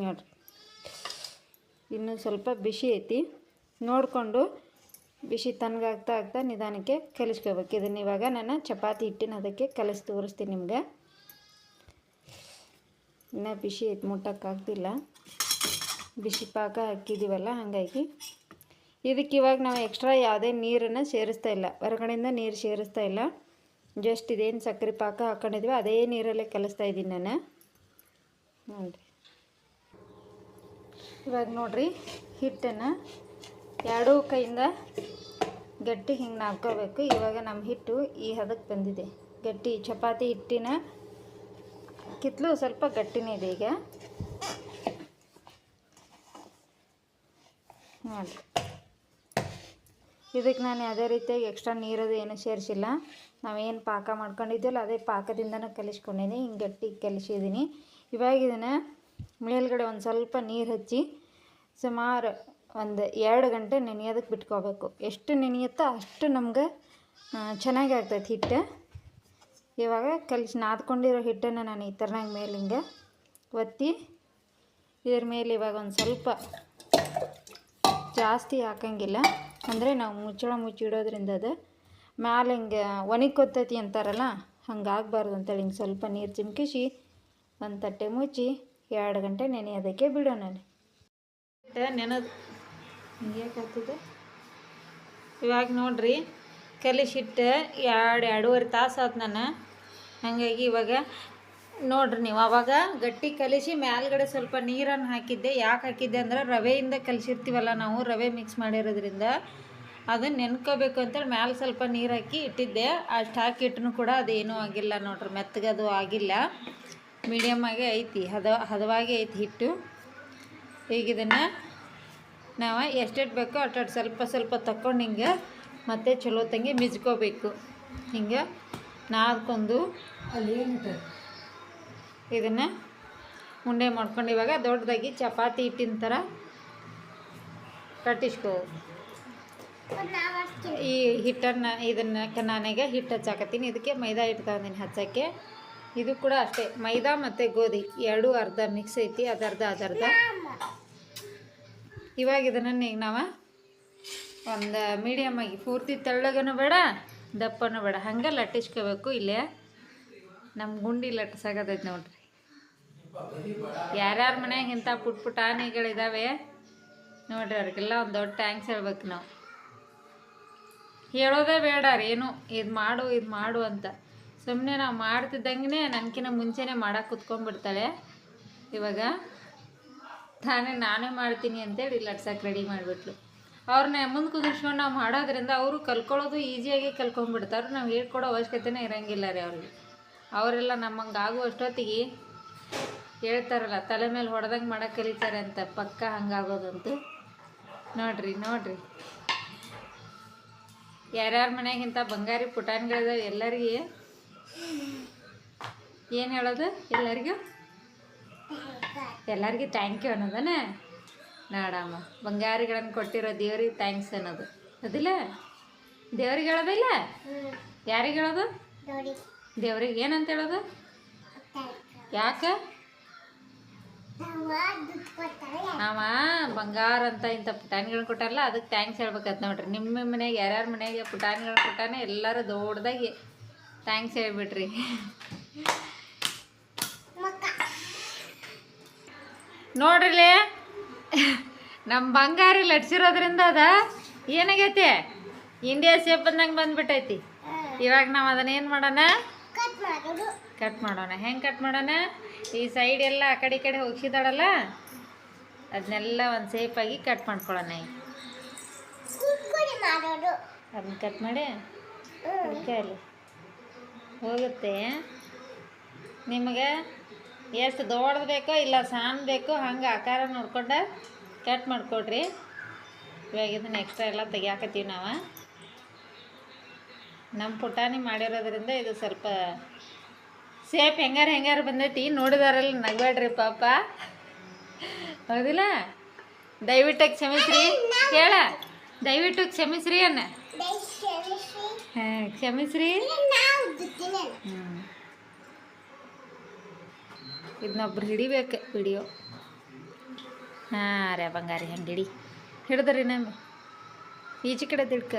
ನೋಡಿರಿ, ಇನ್ನೂ ಸ್ವಲ್ಪ ಬಿಸಿ ಐತಿ, ನೋಡಿಕೊಂಡು ಬಿಸಿ ತಣ್ಣಗಾಗ್ತಾ ನಿಧಾನಕ್ಕೆ ಕಲಿಸ್ಕೋಬೇಕು. ಇದನ್ನು ಇವಾಗ ನಾನು ಚಪಾತಿ ಹಿಟ್ಟಿನ ಅದಕ್ಕೆ ಕಲಿಸಿ ತೋರಿಸ್ತೀನಿ ನಿಮ್ಗೆ. ಇನ್ನೂ ಬಿಸಿ ಐತಿ, ಮುಟ್ಟಕ್ಕಾಗ್ತಿಲ್ಲ. ಬಿಸಿ ಪಾಕ ಹಾಕಿದ್ದೀವಲ್ಲ, ಹಾಗಾಗಿ ಇದಕ್ಕೆ ಇವಾಗ ನಾವು ಎಕ್ಸ್ಟ್ರಾ ಯಾವುದೇ ನೀರನ್ನು ಸೇರಿಸ್ತಾ ಇಲ್ಲ, ಹೊರಗಡೆಯಿಂದ ನೀರು ಸೇರಿಸ್ತಾ ಇಲ್ಲ. ಜಸ್ಟ್ ಇದೇನು ಸಕ್ಕರೆ ಪಾಕ ಹಾಕ್ಕೊಂಡಿದ್ವಿ ಅದೇ ನೀರಲ್ಲೇ ಕಲಿಸ್ತಾ ಇದ್ದೀನಿ ನಾನು. ನೋಡಿರಿ, ಇವಾಗ ನೋಡಿರಿ, ಹಿಟ್ಟನ್ನು ಎರಡೂ ಕೈಯಿಂದ ಗಟ್ಟಿ ಹಿಂಗೆ ನಾದ್ಕೋಬೇಕು. ಇವಾಗ ನಮ್ಮ ಹಿಟ್ಟು ಈ ಹದಕ್ಕೆ ಬಂದಿದೆ. ಗಟ್ಟಿ ಚಪಾತಿ ಹಿಟ್ಟಿನ ಕಿತ್ತಲು ಸ್ವಲ್ಪ ಗಟ್ಟಿನೇ ಇದೆ ಈಗ. ನೋಡಿರಿ, ಇದಕ್ಕೆ ನಾನು ಯಾವುದೇ ರೀತಿಯಾಗಿ ಎಕ್ಸ್ಟ್ರಾ ನೀರದು ಏನೂ ಸೇರಿಸಿಲ್ಲ. ನಾವೇನು ಪಾಕ ಮಾಡ್ಕೊಂಡಿದ್ದೀವಲ್ಲ ಅದೇ ಪಾಕದಿಂದನೂ ಕಲಿಸ್ಕೊಂಡಿದ್ದೀನಿ. ಹಿಂಗೆ ಗಟ್ಟಿ ಕಲಿಸಿದ್ದೀನಿ. ಇವಾಗ ಇದನ್ನು ಮೇಲ್ಗಡೆ ಒಂದು ಸ್ವಲ್ಪ ನೀರು ಹಚ್ಚಿ ಸುಮಾರು 1-2 ಗಂಟೆ ನೆನೆಯೋದಕ್ಕೆ ಬಿಟ್ಕೋಬೇಕು. ಎಷ್ಟು ನೆನೆಯುತ್ತೋ ಅಷ್ಟು ನಮ್ಗೆ ಚೆನ್ನಾಗಿ ಆಗ್ತೈತೆ ಹಿಟ್ಟು. ಇವಾಗ ನಾದ್ಕೊಂಡಿರೋ ಹಿಟ್ಟನ್ನು ನಾನು ಈ ಥರನಾಗ ಮೇಲೆ ಹಿಂಗೆ ಒತ್ತಿ ಇದ್ರ ಮೇಲೆ ಇವಾಗ ಒಂದು ಸ್ವಲ್ಪ ಜಾಸ್ತಿ ಹಾಕಂಗಿಲ್ಲ, ಅಂದರೆ ನಾವು ಮುಚ್ಚಿಡೋದ್ರಿಂದ ಅದು ಮ್ಯಾಲೆ ಹಿಂಗೆ ಒಣಕೊತ್ತೈತಿ ಅಂತಾರಲ್ಲ, ಹಂಗೆ ಆಗಬಾರ್ದು ಅಂತೇಳಿ ಹಿಂಗೆ ಸ್ವಲ್ಪ ನೀರು ಚಿಮ್ಕಿಸಿ ಒಂದು ತಟ್ಟೆ ಮುಚ್ಚಿ 2 ಗಂಟೆ ನೆನೆಯೋದಕ್ಕೆ ಬಿಡೋಣ. ನೆನೆದು ಹಿಂಗೆ ಯಾಕಾಗ್ತದೆ. ಇವಾಗ ನೋಡಿರಿ, ಕಲಿಸಿಟ್ಟು 2-2.5 ತಾಸು ಆಯ್ತು ನಾನು. ಹಾಗಾಗಿ ಇವಾಗ ನೋಡಿರಿ ನೀವು, ಆವಾಗ ಗಟ್ಟಿ ಕಲಿಸಿ ಮ್ಯಾಲ್ಗಡೆ ಸ್ವಲ್ಪ ನೀರನ್ನು ಹಾಕಿದ್ದೆ. ಯಾಕೆ ಹಾಕಿದ್ದೆ ಅಂದ್ರೆ ರವೆಯಿಂದ ಕಲಿಸಿರ್ತೀವಲ್ಲ ನಾವು, ರವೆ ಮಿಕ್ಸ್ ಮಾಡಿರೋದ್ರಿಂದ ಅದನ್ನು ನೆನ್ಕೋಬೇಕು ಅಂತೇಳಿ ಮ್ಯಾಲೆ ಸ್ವಲ್ಪ ನೀರು ಹಾಕಿ ಇಟ್ಟಿದ್ದೆ. ಅಷ್ಟು ಹಾಕಿಟ್ರೂ ಕೂಡ ಅದೇನೂ ಆಗಿಲ್ಲ ನೋಡ್ರಿ, ಮೆತ್ತಗದು ಆಗಿಲ್ಲ, ಮೀಡಿಯಮ್ಮಾಗೆ ಐತಿ, ಹದವಾಗಿ ಐತಿ ಹಿಟ್ಟು. ಈಗ ಇದನ್ನು ನಾವು ಎಷ್ಟೆಷ್ಟು ಬೇಕೋ ಅಷ್ಟು ಸ್ವಲ್ಪ ತಕ್ಕೊಂಡು ಹಿಂಗೆ ಮತ್ತೆ ಚಲೋ ತಂಗಿ ಮಿಜ್ಕೋಬೇಕು. ಹಿಂಗೆ ನಾದ್ಕೊಂಡು ಇದನ್ನು ಉಂಡೆ ಮಾಡ್ಕೊಂಡು ಇವಾಗ ದೊಡ್ಡದಾಗಿ ಚಪಾತಿ ಹಿಟ್ಟಿನ ಥರ ಕಟ್ಟಿಸ್ಕೋದು. ಈ ಹಿಟ್ಟನ್ನು ಇದನ್ನು ನಾನೀಗ ಹಿಟ್ಟು ಹಚ್ಚಾಕತ್ತೀನಿ. ಇದಕ್ಕೆ ಮೈದಾ ಹಿಟ್ಟು ತಗೊಂಡಿನಿ ಹಚ್ಚೋಕ್ಕೆ. ಇದು ಕೂಡ ಅಷ್ಟೇ, ಮೈದಾ ಮತ್ತು ಗೋಧಿ ಎರಡೂ ಅರ್ಧ ಮಿಕ್ಸ್ ಐತಿ, ಅದರ್ಧ ಅದರ್ಧ. ಇವಾಗ ಇದನ್ನು ಈಗ ನಾವು ಒಂದು ಮೀಡಿಯಮ್ ಆಗಿ ಪೂರ್ತಿ ತೆಳ್ಳಗನೂ ಬೇಡ ದಪ್ಪನೂ ಬೇಡ, ಹಂಗೆ ಲಟ್ಟಿಸ್ಕೋಬೇಕು. ಇಲ್ಲೇ ನಮ್ಮ ಗುಂಡಿ ಲಟ್ಟಿಸಾಗತೈತಿ ನೋಡ್ರಿ. ಯಾರ್ಯಾರ ಮನ್ಯಾಗ ಇಂಥ ಪುಟ್ ಪುಟ್ ಆನೆಗಳಿದ್ದಾವೆ ನೋಡ್ರಿ, ಅವ್ರಿಗೆಲ್ಲ ಒಂದು ದೊಡ್ಡ ಟ್ಯಾಂಕ್ಸ್ ಹೇಳ್ಬೇಕು ನಾವು. ಹೇಳೋದೇ ಬೇಡ ರೀ ಏನು, ಇದು ಮಾಡು ಅಂತ. ಸುಮ್ಮನೆ ನಾವು ಮಾಡ್ತಿದ್ದಂಗೆ ನನಗಿನ್ನ ಮುಂಚೆನೇ ಮಾಡಕ್ಕೆ ಕುತ್ಕೊಂಡ್ಬಿಡ್ತಾಳೆ. ಇವಾಗ ನಾನೇ ಮಾಡ್ತೀನಿ ಅಂತೇಳಿ ಲಟ್ಸಕ್ಕೆ ರೆಡಿ ಮಾಡಿಬಿಟ್ಲು. ಅವ್ರನ್ನ ಮುಂದೆ ಕುದಿಸ್ಕೊಂಡು ನಾವು ಮಾಡೋದ್ರಿಂದ ಅವರು ಕಲ್ಕೊಳ್ಳೋದು ಈಸಿಯಾಗಿ ಕಲ್ಕೊಂಡ್ಬಿಡ್ತಾರೆ. ನಾವು ಹೇಳ್ಕೊಡೋ ಅವಶ್ಯಕತೆನೇ ಇರೋಂಗಿಲ್ಲ ರೀ ಅವ್ರಿಗೆ. ಅವರೆಲ್ಲ ನಮ್ಮಂಗೆ ಆಗುವಷ್ಟೊತ್ತಿಗೆ ಹೇಳ್ತಾರಲ್ಲ, ತಲೆ ಮೇಲೆ ಹೊಡೆದಂಗೆ ಮಾಡೋಕ್ಕೆ ಕಲಿತಾರೆ ಅಂತ, ಪಕ್ಕ ಹಂಗಾಗೋದಂತೂ. ನೋಡ್ರಿ ಯಾರ್ಯಾರ ಮನೆಯಾಗಿಂತ ಬಂಗಾರಿ ಪುಟಾಣಿಗಳಿದಾವೆ ಎಲ್ಲರಿಗೆ ಏನು ಹೇಳೋದು, ಎಲ್ಲರಿಗೂ ಥ್ಯಾಂಕ್ ಯು ಅನ್ನೋದನ ನೋಡಮ್ಮ. ಬಂಗಾರಿಗಳನ್ನು ಕೊಟ್ಟಿರೋ ದೇವ್ರಿಗೆ ಥ್ಯಾಂಕ್ಸ್ ಅನ್ನೋದು ಅದಿಲ್ಲ, ದೇವ್ರಿಗೆ ಹೇಳೋದಿಲ್ಲ. ಯಾರಿಗೆ ಹೇಳೋದು? ದೇವ್ರಿಗೆ ಏನಂತ ಹೇಳೋದು? ಯಾಕೆ ನಾವ ಬಂಗಾರ ಅಂತ ಇಂಥ ಪುಟಾಣಿಗಳನ್ನ ಕೊಟ್ಟಾರಲ್ಲ, ಅದಕ್ಕೆ ಥ್ಯಾಂಕ್ಸ್ ಹೇಳ್ಬೇಕಂತ ನೋಡ್ರಿ. ನಿಮ್ಮ ಮನೆಯಾಗ ಯಾರ್ಯಾರ ಮನೆಯಾಗೆ ಪುಟಾಣಿಗಳನ್ನ ಕೊಟ್ಟಾನೆ ಎಲ್ಲರೂ ದೊಡ್ಡದಾಗಿ ಥ್ಯಾಂಕ್ಸ್ ಹೇಳ್ಬಿಟ್ರಿ. ನೋಡ್ರಿಲೇ ನಮ್ಮ ಬಂಗಾರಿ ಲಟ್ಸಿರೋದ್ರಿಂದ ಅದ ಏನಾಗೈತಿ, ಇಂಡಿಯಾ ಶೇಪ್ ಬಂದಂಗೆ ಬಂದ್ಬಿಟ್ಟೈತಿ. ಇವಾಗ ನಾವು ಅದನ್ನೇನು ಮಾಡೋಣ, ಕಟ್ ಮಾಡೋಣ. ಹೆಂಗೆ ಕಟ್ ಮಾಡೋಣ, ಈ ಸೈಡ್ ಎಲ್ಲ ಆ ಕಡೆ ಈ ಕಡೆ ಹೋಗಿದಾಳಲ್ಲ ಅದನ್ನೆಲ್ಲ ಒಂದು ಸೇಫಾಗಿ ಕಟ್ ಮಾಡ್ಕೊಳ್ಳೋಣ. ಅದನ್ನ ಕಟ್ ಮಾಡಿ ಅಲ್ಲಿ ಹೋಗುತ್ತೆ. ನಿಮಗೆ ಎಷ್ಟು ದೊಡ್ಡದು ಬೇಕೋ ಇಲ್ಲ ಸಣ್ಣ ಬೇಕೋ ಹಂಗೆ ಆಕಾರ ನೋಡ್ಕೊಂಡು ಕಟ್ ಮಾಡಿಕೊಡ್ರಿ. ಇವಾಗ ಇದನ್ನು ಎಕ್ಸ್ಟ್ರಾ ಎಲ್ಲ ತೆಗಿಯಾಕತ್ತೀವಿ ನಾವು. ನಮ್ಮ ಪುಟಾಣಿ ಮಾಡಿರೋದ್ರಿಂದ ಇದು ಸ್ವಲ್ಪ ಸೇಪ್ ಹೆಂಗಾರು ಬಂದೈತಿ. ನೋಡಿದಾರಲ್ಲ ನಗಬೇಡ್ರಿ ಪಾಪ, ಹೌದಿಲ್ಲ? ದಯವಿಟ್ಟು ಕ್ಷಮಿಸ್ರಿ, ಕೇಳ ದಯವಿಟ್ಟು ಕ್ಷಮಿಸ್ರಿ ಅನ್ನ. ಹಾಂ ಕ್ಷಮಿಸ್ರಿ. ಇದನ್ನೊಬ್ರು ಹಿಡಿಬೇಕು ವಿಡಿಯೋ. ಹಾಂ ರೇ ಬಂಗಾರಿ ಹಂಗೆ ಹಿಡಿದ್ರಿ ನಮ್ಮ ಈಚೆ ಕಡೆ ತಿಳ್ಕ.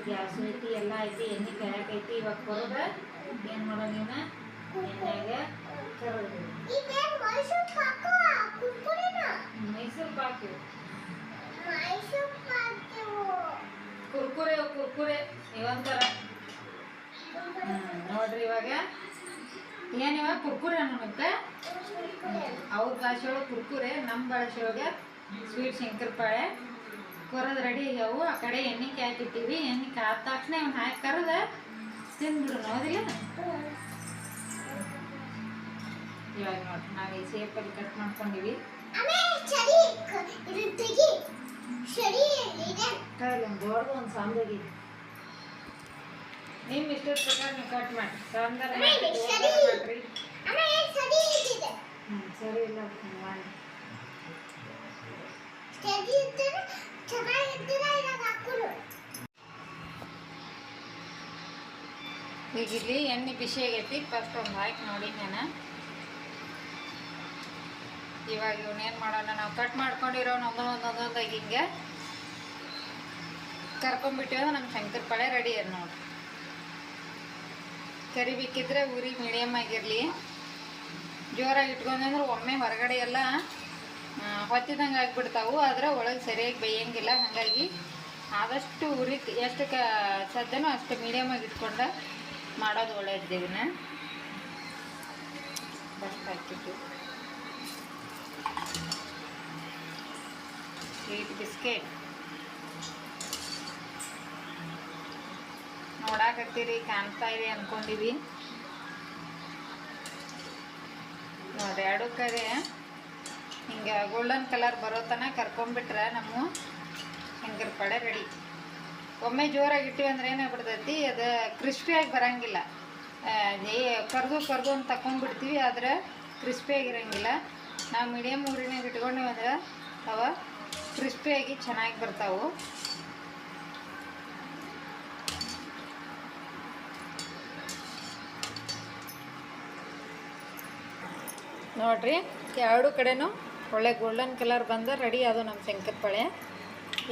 ಗ್ಯಾಸ್ ಐತಿ, ಎಲ್ಲ ಐತಿ, ಎಣ್ಣೆ ಕಾಯಕೈತಿ. ಇವಾಗ ಬರೋದ ಏನು ಮಾಡೋ ನೀನು ಎಣ್ಣೆಗ ಕರೋದು. ಮೈಸೂರು ಪಾಕು ಕುರ್ಕುರೆ ಇವಂತರ ನೋಡ್ರಿ. ಇವಾಗ ಏನಿವ ಕುರ್ಕುರೆ ಅನ್ನೋಕ್ಕೆ ಅವ್ರ ಭಾಷೆ ಒಳಗೆ ಕುರ್ಕುರೆ, ನಮ್ಮ ಭಾಷೆ ಒಳಗೆ ಸ್ವೀಟ್ ಶಂಕರಪಾಳೆ. ಕೊರೋದು ರೆಡಿ ಆಗ್ಯಾವು. ಆ ಕಡೆ ಎಣ್ಣೆ ಹಾಕಿಟ್ಟಿವಿ. ಎಣ್ಣೆ ಕಾದ ತಕ್ಷಣ ಇವ್ನ ಹಾಕಿ ಕರೆದ ತಿಂದ್ಬಿಡು ನೋದಿಲ್ಲ. ಇವಾಗ ನೋಡ್ರಿ ನಾವು ಈ ಸೇಪಲ್ಲಿ ಕಟ್ ಮಾಡ್ಕೊಂಡಿವಿ. ದೊಡ್ಡದು ಒಂದು ಸಾಂಬಾರಿ ನಿಮ್ಮ ಇಷ್ಟದ ಪ್ರಕಾರ ನೀವು ಕಟ್ ಮಾಡಿ. ಸಾಂಬಾರು ಮಾಡ್ರಿ. ಸರಿ ಇಲ್ಲ ಮಾಡಿ. ಈಗ ಇಲ್ಲಿ ಎಣ್ಣೆ ಬಿಸಿ ಆಗೈತಿ. ಫಸ್ಟ್ ಒಂದು ಹಾಕಿ ನೋಡಿ ನಾನು. ಇವಾಗ ಇವನ್ನೇನು ಮಾಡೋಣ, ನಾವು ಕಟ್ ಮಾಡ್ಕೊಂಡಿರೋನು ಒಂದೊಂದಾಗಿ ಹಿಂಗೆ ಕರ್ಕೊಂಡ್ಬಿಟ್ಟಿವ. ನಮ್ಮ ಶಂಕರಪಾಳೆ ರೆಡಿ ಅದ ನೋಡ್ರಿ. ಕರಿಬೇಕಿದ್ರೆ ಉರಿ ಮೀಡಿಯಮ್ ಆಗಿರಲಿ. ಜೋರಾಗಿ ಇಟ್ಕೊಂಡ್ರೆ ಒಮ್ಮೆ ಹೊರಗಡೆ ಎಲ್ಲ ಹೊತ್ತಿದಂಗೆ ಆಗಿಬಿಡ್ತಾವು. ಆದರೆ ಒಳಗೆ ಸರಿಯಾಗಿ ಬೇಯಂಗಿಲ್ಲ. ಹಾಗಾಗಿ ಆದಷ್ಟು ಉರಿ ಎಷ್ಟು ಸಾಧ್ಯನೋ ಅಷ್ಟು ಮೀಡಿಯಮಾಗಿ ಇಟ್ಕೊಂಡು ಮಾಡೋದು ಒಳ್ಳೆಯದು. ಇದನ್ನ ಬಸ್ ಹಾಕಿಟ್ಟು ಸ್ವೀಟ್ ಬಿಸ್ಕೆಟ್ ನೋಡಾಕತ್ತೀರಿ, ಕಾಣ್ತಾ ಇದೆ ಅಂದ್ಕೊಂಡಿವಿ ನೋಡ್ರಿ. ಎರಡು ಕಡೆ ಹಿಂಗೆ ಹಿಂಗೆ ಗೋಲ್ಡನ್ ಕಲರ್ ಬರೋ ತನಕ ಕರ್ಕೊಂಬಿಟ್ರೆ ನಮ್ಮ ಶಂಕರಪಾಳೆ ರೆಡಿ. ಒಮ್ಮೆ ಜೋರಾಗಿ ಇಟ್ಟಿವಿ ಅಂದ್ರೆ ಏನಾಗ್ಬಿಡ್ತೈತಿ, ಅದು ಕ್ರಿಸ್ಪಿಯಾಗಿ ಬರೋಂಗಿಲ್ಲ. ಕರ್ದು ಅಂತ ತಕೊಂಡ್ಬಿಡ್ತೀವಿ, ಆದರೆ ಕ್ರಿಸ್ಪಿಯಾಗಿರೋಂಗಿಲ್ಲ. ನಾವು ಮೀಡಿಯಮ್ ಊರಿನಾಗ ಇಟ್ಕೊಂಡೀವಿ ಅಂದ್ರೆ ಅವ ಕ್ರಿಸ್ಪಿಯಾಗಿ ಚೆನ್ನಾಗಿ ಬರ್ತಾವೆ. ನೋಡಿರಿ, ಎರಡು ಕಡೆನೂ ಒಳ್ಳೆ ಗೋಲ್ಡನ್ ಕಲರ್ ಬಂದು ರೆಡಿ ಅದು ನಮ್ಮ ಶಂಕರಪಾಳೆ.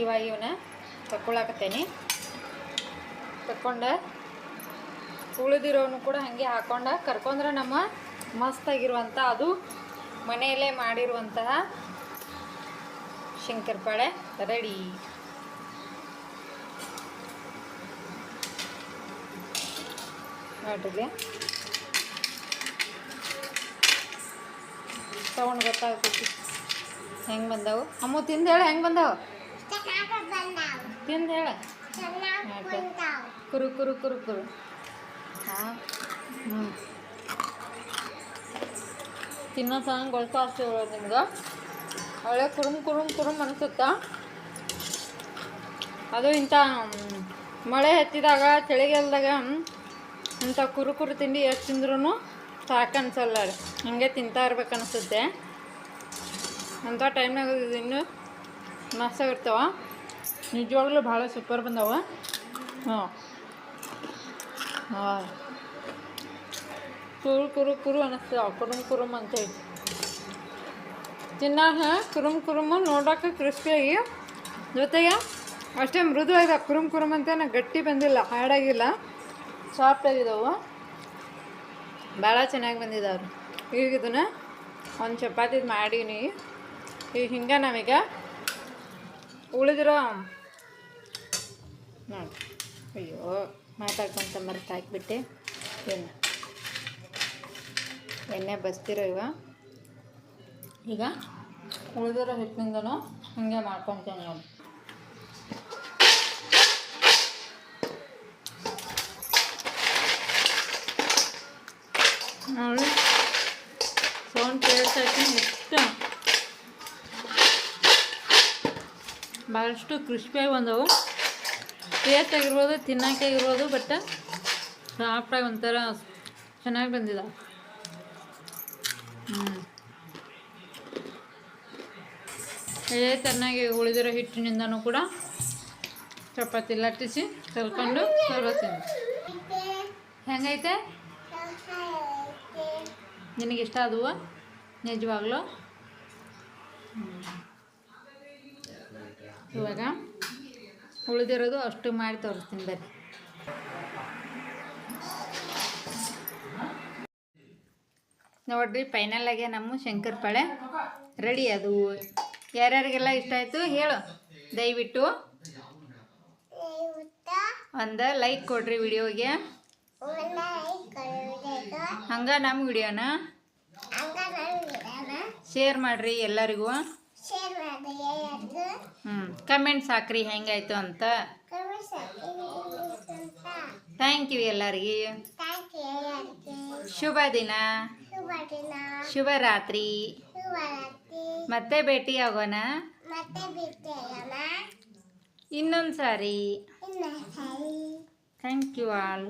ಇವಾಗ ಇವನ್ನ ತಗೊಳಕತ್ತೇನೆ. ತಕ್ಕೊಂಡು ಉಳಿದಿರೋನು ಕೂಡ ಹಾಗೆ ಹಾಕ್ಕೊಂಡು ಕರ್ಕೊಂಡ್ರೆ ನಮ್ಮ ಮಸ್ತಾಗಿರುವಂಥ, ಅದು ಮನೆಯಲ್ಲೇ ಮಾಡಿರುವಂತಹ ಶಂಕರಪಾಳೆ ರೆಡಿ. ನೋಡ್ರಿ, ಸೌಂಡ್ ಗೊತ್ತಾಗ್ತೈತಿ ಹೆಂಗೆ ಬಂದವು. ಅಮ್ಮ ತಿಂದು ಹೇಳ ಹೆಂಗೆ ಬಂದವು, ತಿಂದು ಹೇಳ. ಕುರು ಕುರು ಕುರು ಕುರು. ಹಾಂ, ತಿನ್ನೋ ಸಂಗ ಗೊತ್ತಾಗ್ತೀವಿ ನಿಮ್ಗೆ. ಒಳ್ಳೆ ಕುರುಮ್ ಅನಿಸುತ್ತಾ. ಅದು ಇಂಥ ಮಳೆ ಹತ್ತಿದಾಗ ಚಳಿಗಾಲದಾಗ ಇಂಥ ಕುರು ತಿಂಡಿ ಎಷ್ಟು ತಿಂದ್ರೂ ಸಾಕು ಅನ್ಸಲ್ಲ. ಹಂಗೆ ತಿಂತಾ ಇರ್ಬೇಕು ಅನಿಸುತ್ತೆ. ಅಂಥ ಟೈಮ್ನಾಗ ಇನ್ನೂ ಮಸ್ತಾಗಿರ್ತಾವ. ನಿಜವಾಗ್ಲೂ ಭಾಳ ಸೂಪರ್ ಬಂದವ. ಹಾಂ ಹಾಂ, ಕುರು ಅನ್ನಿಸ್ತಾವ. ಕುರುಮ್ ಅಂತೇಳಿ ತಿನ್ನಾಕ ಕುರುಮ್ ನೋಡೋಕೆ ಕ್ರಿಸ್ಪಿಯಾಗಿ, ಜೊತೆಗೆ ಅಷ್ಟೇ ಮೃದು ಆಗಿದೆ. ಕುರುಮ್ ಅಂತ ಗಟ್ಟಿ ಬಂದಿಲ್ಲ, ಹಾರ್ಡಾಗಿಲ್ಲ, ಸಾಫ್ಟ್ ಆಗಿದ್ದಾವೆ. ಭಾಳ ಚೆನ್ನಾಗಿ ಬಂದಿದ್ದಾವ್ರಿ. ಈಗ ಇದನ್ನು ಒಂದು ಚಪಾತಿದು ಮಾಡೀನಿ. ಈಗ ಹಿಂಗೆ ನಾವೀಗ ಉಳಿದಿರೋ ನೋಡಿ, ಅಯ್ಯೋ ಮಾತಾಡ್ಕೊಂತ ಮರೆತು ಹಾಕಿಬಿಟ್ಟೆ. ಎಣ್ಣೆ ಬಸ್ತಿರೋ ಈಗ ಉಳಿದಿರೋ ಹಿಟ್ಟಿನಿಂದನೂ ಹಿಂಗೆ ಮಾಡ್ಕೊತೇನೆ ನೋಡಿ. ನೋಡಿ ಸೌಂಡ್ ಕೇಳ್ತೈತಿ. ಎಷ್ಟು ಭಾಳಷ್ಟು ಕ್ರಿಸ್ಪಿಯಾಗಿ ಬಂದವು. ಟೇಸ್ಟ್ ಆಗಿರ್ಬೋದು, ತಿನ್ನೋಕೆ ಆಗಿರ್ಬೋದು, ಬಟ್ ಸಾಫ್ಟಾಗಿ ಒಂಥರ ಚೆನ್ನಾಗಿ ಬಂದಿದ್ದಾವೆ. ಇದೇ ಚೆನ್ನಾಗಿ ಉಳಿದಿರೋ ಹಿಟ್ಟಿನಿಂದನೂ ಕೂಡ ಚಪಾತಿ ಲಟ್ಟಿಸಿ ಕಲ್ಕೊಂಡು ತರ್ತೀನಿ. ಹೆಂಗೈತೆ ನಿನಗಿಷ್ಟ ಆದವು ನಿಜವಾಗ್ಲೂ? ಇವಾಗ ಉಳಿದಿರೋದು ಅಷ್ಟು ಮಾಡಿ ತೋರಿಸ್ತೀನಿ ಬರ್ರಿ. ನೋಡ್ರಿ, ಫೈನಲಾಗೆ ನಮ್ಮ ಶಂಕರಪಾಳೆ ರೆಡಿ. ಅದು ಯಾರ್ಯಾರಿಗೆಲ್ಲ ಇಷ್ಟ ಆಯಿತು ಹೇಳು. ದಯವಿಟ್ಟು ಒಂದು ಲೈಕ್ ಕೊಡ್ರಿ ವಿಡಿಯೋಗೆ. ಹಂಗೆ ನಮ್ಮ ವಿಡಿಯೋನ ಶೇರ್ ಮಾಡಿರಿ ಎಲ್ಲರಿಗೂ. ಕಮೆಂಟ್ಸ್ ಹಾಕ್ರಿ ಹೆಂಗಾಯ್ತು ಅಂತ. ಥ್ಯಾಂಕ್ ಯು ಎಲ್ಲರಿಗೆ. ಶುಭ ದಿನ, ಶುಭರಾತ್ರಿ. ಮತ್ತೆ ಭೇಟಿ ಆಗೋಣ ಇನ್ನೊಂದು ಸಾರಿ. Thank you all.